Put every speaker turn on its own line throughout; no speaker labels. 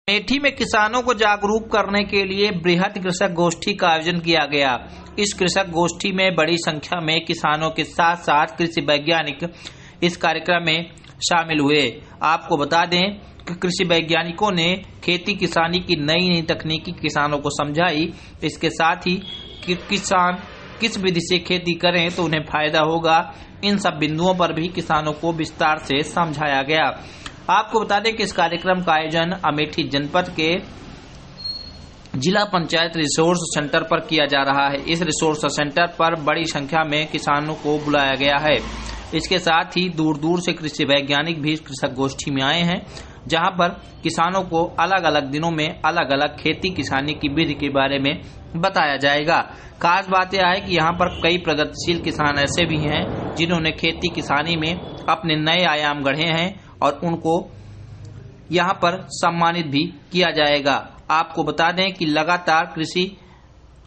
अमेठी में किसानों को जागरूक करने के लिए बृहद कृषक गोष्ठी का आयोजन किया गया। इस कृषक गोष्ठी में बड़ी संख्या में किसानों के साथ साथ कृषि वैज्ञानिक इस कार्यक्रम में शामिल हुए। आपको बता दें कि कृषि वैज्ञानिकों ने खेती किसानी की नई नई तकनीकी किसानों को समझाई। इसके साथ ही कि किसान किस विधि से खेती करें तो उन्हें फायदा होगा, इन सब बिंदुओं पर भी किसानों को विस्तार से समझाया गया। आपको बता दें कि इस कार्यक्रम का आयोजन अमेठी जनपद के जिला पंचायत रिसोर्स सेंटर पर किया जा रहा है। इस रिसोर्स सेंटर पर बड़ी संख्या में किसानों को बुलाया गया है। इसके साथ ही दूर दूर से कृषि वैज्ञानिक भी कृषक गोष्ठी में आए हैं, जहां पर किसानों को अलग अलग दिनों में अलग अलग खेती किसानी की विधि के बारे में बताया जाएगा। खास बात यह है कि यहाँ पर कई प्रगतिशील किसान ऐसे भी हैं जिन्होंने खेती किसानी में अपने नए आयाम गढ़े हैं और उनको यहाँ पर सम्मानित भी किया जाएगा। आपको बता दें कि लगातार कृषि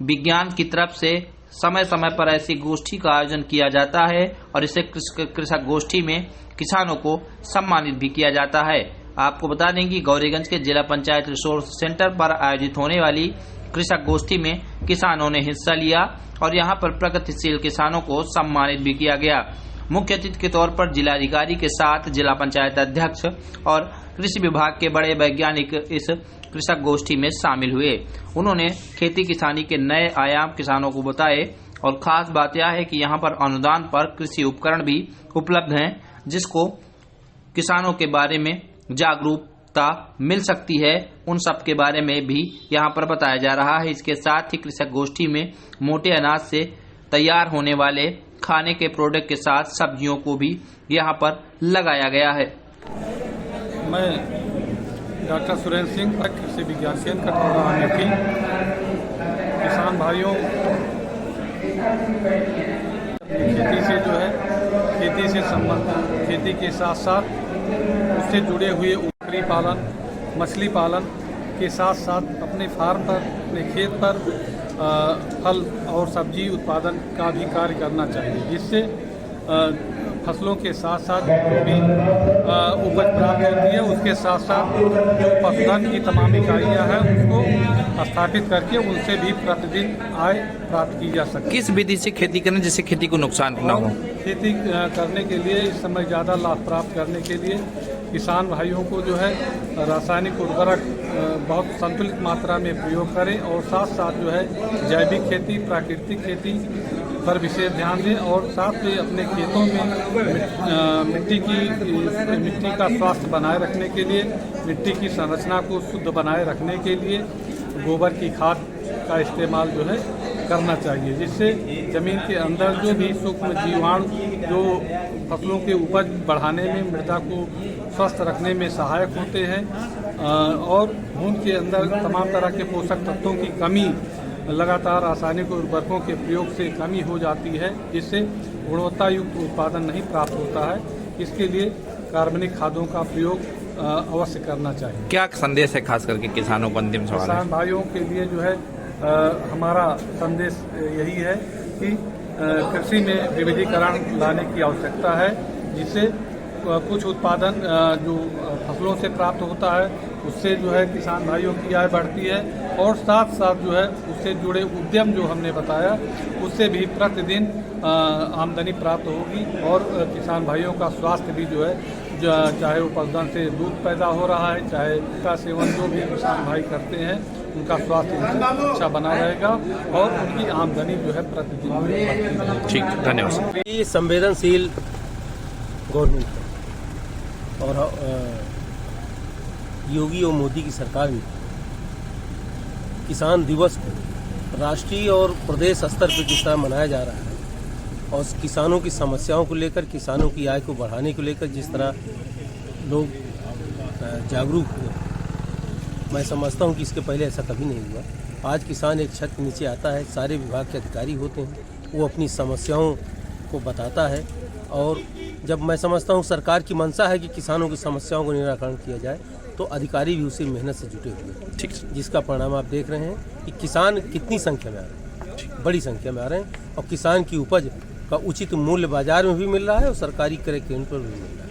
विज्ञान की तरफ से समय समय पर ऐसी गोष्ठी का आयोजन किया जाता है और इसे कृषक गोष्ठी में किसानों को सम्मानित भी किया जाता है। आपको बता दें कि गौरीगंज के जिला पंचायत रिसोर्स सेंटर पर आयोजित होने वाली कृषक गोष्ठी में किसानों ने हिस्सा लिया और यहाँ पर प्रगतिशील किसानों को सम्मानित भी किया गया। मुख्य अतिथि के तौर पर जिलाधिकारी के साथ जिला पंचायत अध्यक्ष और कृषि विभाग के बड़े वैज्ञानिक इस कृषक गोष्ठी में शामिल हुए। उन्होंने खेती किसानी के नए आयाम किसानों को बताए और खास बात यह है कि यहाँ पर अनुदान पर कृषि उपकरण भी उपलब्ध हैं, जिसको किसानों के बारे में जागरूकता मिल सकती है। उन सब के बारे में भी यहाँ पर बताया जा रहा है। इसके साथ ही कृषक गोष्ठी में मोटे अनाज से तैयार होने वाले खाने के प्रोडक्ट के साथ सब्जियों को भी यहाँ पर लगाया गया है।
मैं डॉक्टर सुरेंद्र सिंह, कृषि विज्ञान केंद्र कटौरा अमेठी। किसान भाइयों, खेती से जो है खेती से संबंधित खेती के साथ साथ उससे जुड़े हुए बकरी पालन, मछली पालन के साथ साथ अपने फार्म पर, अपने खेत पर फल और सब्जी उत्पादन का भी कार्य करना चाहिए, जिससे फसलों के साथ साथ भी उपज प्राप्त होती है। उसके साथ साथ जो पशुधन की तमाम इकाइयाँ हैं उसको स्थापित करके उनसे भी प्रतिदिन आय प्राप्त की जा सकती है।
किस विधि से खेती करें जिससे खेती को नुकसान न हो?
खेती करने के लिए इस समय ज़्यादा लाभ प्राप्त करने के लिए किसान भाइयों को जो है रासायनिक उर्वरक बहुत संतुलित मात्रा में प्रयोग करें और साथ साथ जो है जैविक खेती, प्राकृतिक खेती पर विशेष ध्यान दें और साथ में अपने खेतों में मिट्टी का स्वास्थ्य बनाए रखने के लिए, मिट्टी की संरचना को शुद्ध बनाए रखने के लिए गोबर की खाद का इस्तेमाल जो है करना चाहिए, जिससे जमीन के अंदर जो भी सूक्ष्म जीवाणु जो फसलों के उपज बढ़ाने में, मृदा को स्वस्थ रखने में सहायक होते हैं और भूमि के अंदर तमाम तरह के पोषक तत्वों की कमी लगातार रासायनिक उर्वरकों के प्रयोग से कमी हो जाती है, जिससे गुणवत्ता युक्त उत्पादन नहीं प्राप्त होता है। इसके लिए कार्बनिक खादों का प्रयोग अवश्य करना चाहिए।
क्या संदेश है खास करके किसानों को? अंतिम सवाल
किसान भाइयों के लिए जो है हमारा संदेश यही है कि कृषि में विविधीकरण लाने की आवश्यकता है, जिससे कुछ उत्पादन जो फसलों से प्राप्त होता है उससे जो है किसान भाइयों की आय बढ़ती है और साथ साथ जो है उससे जुड़े उद्यम जो हमने बताया उससे भी प्रतिदिन आमदनी प्राप्त होगी और किसान भाइयों का स्वास्थ्य भी जो है, चाहे वो पशुधन से दूध पैदा हो रहा है, चाहे इसका सेवन जो भी किसान भाई करते हैं उनका स्वास्थ्य अच्छा बना रहेगा और उनकी आमदनी जो है प्रतिदिन बढ़ती रहेगी।
ठीक, धन्यवाद।
ये संवेदनशील गवर्नमेंट है और योगी और मोदी की सरकार में किसान दिवस को राष्ट्रीय और प्रदेश स्तर पर किस तरह मनाया जा रहा है और किसानों की समस्याओं को लेकर, किसानों की आय को बढ़ाने को लेकर जिस तरह लोग जागरूक हुए, मैं समझता हूं कि इसके पहले ऐसा कभी नहीं हुआ। आज किसान एक छत के नीचे आता है, सारे विभाग के अधिकारी होते हैं, वो अपनी समस्याओं को बताता है और जब मैं समझता हूं सरकार की मंशा है कि किसानों की समस्याओं को निराकरण किया जाए तो अधिकारी भी उसी मेहनत से जुटे हुए हैं। ठीक, जिसका परिणाम आप देख रहे हैं कि किसान कितनी संख्या में आ रहे हैं, बड़ी संख्या में आ रहे हैं और किसान की उपज का उचित मूल्य बाजार में भी मिल रहा है और सरकारी क्रय केंद्र पर भी मिल रहा है।